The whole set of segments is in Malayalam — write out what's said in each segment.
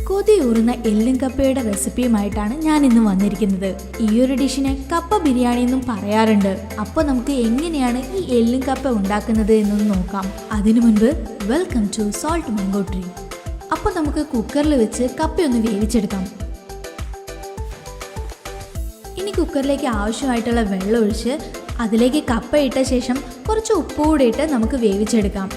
കൊതിയൂറുന്ന എല്ലും കപ്പയുടെ റെസിപ്പിയുമായിട്ടാണ് ഞാൻ ഇന്ന് വന്നിരിക്കുന്നത്. ഈ ഒരു ഡിഷിനെ കപ്പ ബിരിയാണി എന്നും പറയാറുണ്ട്. അപ്പോൾ നമുക്ക് എങ്ങനെയാണ് ഈ എല്ലും കപ്പ ഉണ്ടാക്കുന്നത് എന്നൊന്ന് നോക്കാം. അതിനു മുൻപ് welcome to salt mango tree. അപ്പോൾ നമുക്ക് കുക്കറിൽ വെച്ച് കപ്പയൊന്ന് വേവിച്ചെടുക്കാം. ഇനി കുക്കറിലേക്ക് ആവശ്യമായിട്ടുള്ള വെള്ളം ഒഴിച്ച് അതിലേക്ക് കപ്പ ഇട്ട ശേഷം കുറച്ച് ഉപ്പ് കൂടി ഇട്ട് നമുക്ക് വേവിച്ചെടുക്കാം.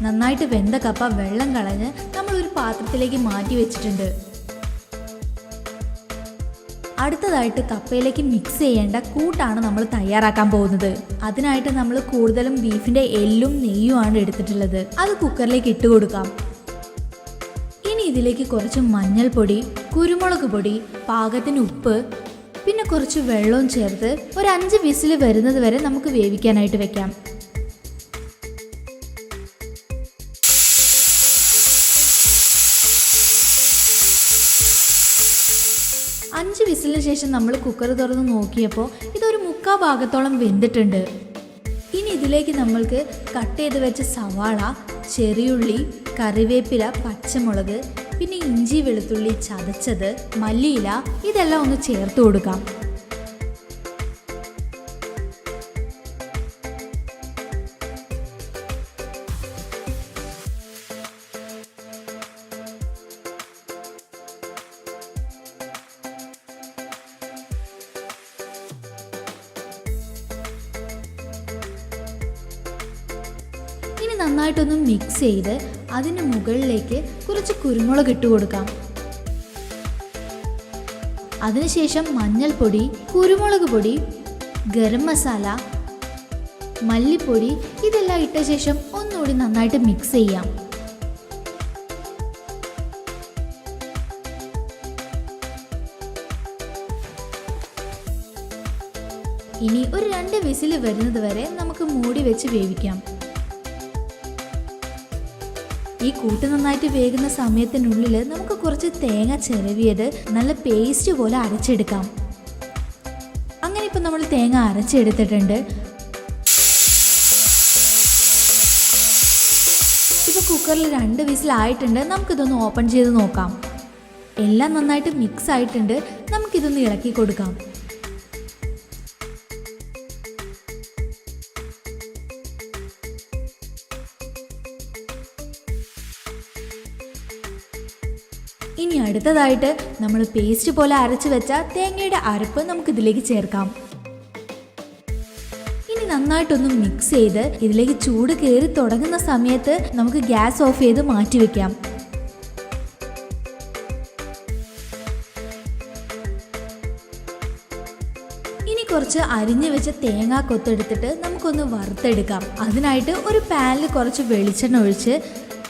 നന്നായിട്ട് വെന്ത കപ്പ വെള്ളം കളഞ്ഞ് നമ്മളൊരു പാത്രത്തിലേക്ക് മാറ്റി വെച്ചിട്ടുണ്ട്. അടുത്തതായിട്ട് കപ്പയിലേക്ക് മിക്സ് ചെയ്യേണ്ട കൂട്ടാണ് നമ്മൾ തയ്യാറാക്കാൻ പോകുന്നത്. അതിനായിട്ട് നമ്മൾ കൂടുതലും ബീഫിന്റെ എല്ലും നെയ്യുമാണ് എടുത്തിട്ടുള്ളത്. അത് കുക്കറിലേക്ക് ഇട്ട് കൊടുക്കാം. ഇനി ഇതിലേക്ക് കുറച്ച് മഞ്ഞൾപ്പൊടി, കുരുമുളക് പൊടി, പാകത്തിന് ഉപ്പ്, പിന്നെ കുറച്ച് വെള്ളവും ചേർത്ത് ഒരു 5 വിസിൽ വരുന്നത് വരെ നമുക്ക് വേവിക്കാനായിട്ട് വെക്കാം. 5 വിസിലിന് ശേഷം നമ്മൾ കുക്കർ തുറന്ന് നോക്കിയപ്പോൾ ഇതൊരു 3/4 ഭാഗത്തോളം വെന്തിട്ടുണ്ട്. ഇനി ഇതിലേക്ക് നമ്മൾക്ക് കട്ട് ചെയ്ത് വെച്ച സവാള, ചെറിയുള്ളി, കറിവേപ്പില, പച്ചമുളക്, പിന്നെ ഇഞ്ചി വെളുത്തുള്ളി ചതച്ചത്, മല്ലിയില ഇതെല്ലാം ഒന്ന് ചേർത്ത് കൊടുക്കാം. ഇനി നന്നായിട്ടൊന്ന് മിക്സ് ചെയ്ത് അതിന് മുകളിലേക്ക് കുറച്ച് കുരുമുളക് ഇട്ട് കൊടുക്കാം. അതിനുശേഷം മഞ്ഞൾപ്പൊടി, കുരുമുളക് പൊടി, ഗരം മസാല, മല്ലിപ്പൊടി ഇതെല്ലാം ഇട്ട ശേഷം ഒന്നുകൂടി നന്നായിട്ട് മിക്സ് ചെയ്യാം. ഇനി ഒരു 2 വിസിൽ വരുന്നത് വരെ നമുക്ക് മൂടി വെച്ച് വേവിക്കാം. ഈ കൂട്ട് നന്നായിട്ട് വേകുന്ന സമയത്തിനുള്ളിൽ നമുക്ക് കുറച്ച് തേങ്ങ ചിരവിയത് നല്ല പേസ്റ്റ് പോലെ അരച്ചെടുക്കാം. അങ്ങനെ ഇപ്പം നമ്മൾ തേങ്ങ അരച്ചെടുത്തിട്ടുണ്ട്. ഇപ്പോൾ കുക്കറിൽ 2 വിസിലായിട്ടുണ്ട്. നമുക്കിതൊന്ന് ഓപ്പൺ ചെയ്ത് നോക്കാം. എല്ലാം നന്നായിട്ട് മിക്സ് ആയിട്ടുണ്ട്. നമുക്കിതൊന്ന് ഇളക്കി കൊടുക്കാം. ഇനി അടുത്തതായിട്ട് നമ്മൾ പേസ്റ്റ് പോലെ അരച്ച് വെച്ച തേങ്ങയുടെ അരപ്പ് നമുക്കിതിലേക്ക് ചേർക്കാം. ഇനി നന്നായിട്ടൊന്ന് മിക്സ് ചെയ്ത് ഇതിലേക്ക് ചൂട് കയറി തുടങ്ങുന്ന സമയത്ത് നമുക്ക് ഗ്യാസ് ഓഫ് ചെയ്ത് മാറ്റി വെക്കാം. ഇനി കുറച്ച് അരിഞ്ഞു വെച്ച തേങ്ങാ കൊത്തെടുത്തിട്ട് നമുക്കൊന്ന് വറുത്തെടുക്കാം. അതിനായിട്ട് ഒരു പാനിൽ കുറച്ച് വെളിച്ചെണ്ണ ഒഴിച്ച്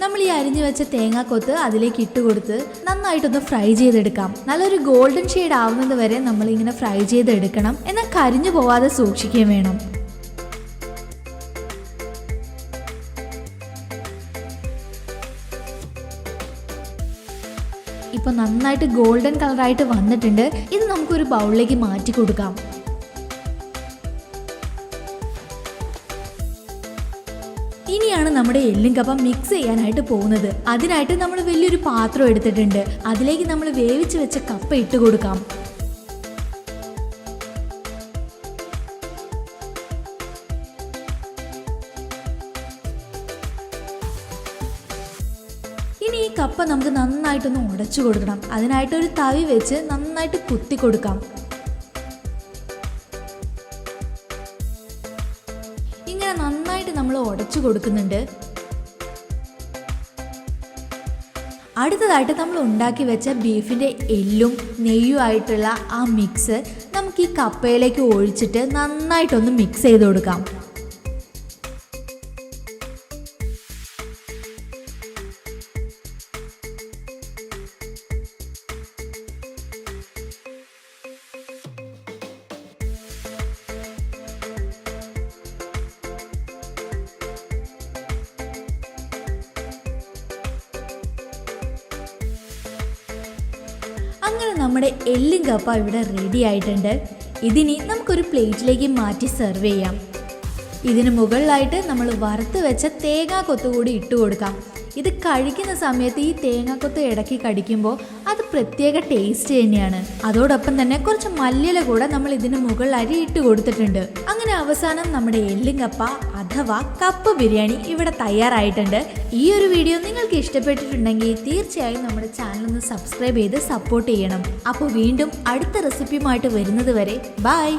നമ്മൾ ഈ അരിഞ്ഞു വെച്ച തേങ്ങാക്കൊത്ത് അതിലേക്ക് ഇട്ട് കൊടുത്ത് നന്നായിട്ടൊന്ന് ഫ്രൈ ചെയ്തെടുക്കാം. നല്ലൊരു ഗോൾഡൻ ഷെയ്ഡ് ആവുന്നത് വരെ നമ്മളിങ്ങനെ ഫ്രൈ ചെയ്തെടുക്കണം. എന്നാൽ കരിഞ്ഞു പോവാതെ സൂക്ഷിക്കുകയും വേണം. ഇപ്പോൾ നന്നായിട്ട് ഗോൾഡൻ കളറായിട്ട് വന്നിട്ടുണ്ട്. ഇത് നമുക്കൊരു ബൗളിലേക്ക് മാറ്റി കൊടുക്കാം. ഇനിയാണ് നമ്മുടെ എല്ലും കപ്പ മിക്സ് ചെയ്യാനായിട്ട് പോകുന്നത്. അതിനായിട്ട് നമ്മൾ വലിയൊരു പാത്രം എടുത്തിട്ടുണ്ട്. അതിലേക്ക് നമ്മൾ വേവിച്ച് വെച്ച കപ്പ ഇട്ട് കൊടുക്കാം. ഇനി ഈ കപ്പ നമുക്ക് നന്നായിട്ടൊന്ന് ഉടച്ചു കൊടുക്കണം. അതിനായിട്ട് ഒരു തവി വെച്ച് നന്നായിട്ട് കുത്തി കൊടുക്കാം. ഇങ്ങനെ നന്നായിട്ട് നമ്മൾ ഉടച്ചു കൊടുക്കുന്നുണ്ട്. അടുത്തതായിട്ട് നമ്മൾ ഉണ്ടാക്കി വെച്ച ബീഫിൻ്റെ എല്ലും നെയ്യും ആയിട്ടുള്ള ആ മിക്സ് നമുക്ക് ഈ കപ്പയിലേക്ക് ഒഴിച്ചിട്ട് നന്നായിട്ടൊന്ന് മിക്സ് ചെയ്ത് കൊടുക്കാം. അങ്ങനെ നമ്മുടെ എല്ലും കപ്പ ഇവിടെ റെഡി ആയിട്ടുണ്ട്. ഇതിനി നമുക്കൊരു പ്ലേറ്റിലേക്ക് മാറ്റി സെർവ് ചെയ്യാം. ഇതിന് മുകളിലായിട്ട് നമ്മൾ വറുത്ത് വെച്ച തേങ്ങാക്കൊത്ത് കൂടി ഇട്ട് കൊടുക്കാം. ഇത് കഴിക്കുന്ന സമയത്ത് ഈ തേങ്ങാക്കൊത്ത് ഇടയ്ക്ക് കടിക്കുമ്പോൾ അത് പ്രത്യേക ടേസ്റ്റ് തന്നെയാണ്. അതോടൊപ്പം തന്നെ കുറച്ച് മല്ലിയില കൂടെ നമ്മൾ ഇതിന് മുകളിലായി ഇട്ട് കൊടുത്തിട്ടുണ്ട്. അങ്ങനെ അവസാനം നമ്മുടെ എല്ലും കപ്പ അഥവാ കപ്പ ബിരിയാണി ഇവിടെ തയ്യാറായിട്ടുണ്ട്. ഈ ഒരു വീഡിയോ നിങ്ങൾക്ക് ഇഷ്ടപ്പെട്ടിട്ടുണ്ടെങ്കിൽ തീർച്ചയായും നമ്മുടെ ചാനൽ ഒന്ന് സബ്സ്ക്രൈബ് ചെയ്ത് സപ്പോർട്ട് ചെയ്യണം. അപ്പോൾ വീണ്ടും അടുത്ത റെസിപ്പിയുമായിട്ട് വരുന്നത് വരെ ബൈ.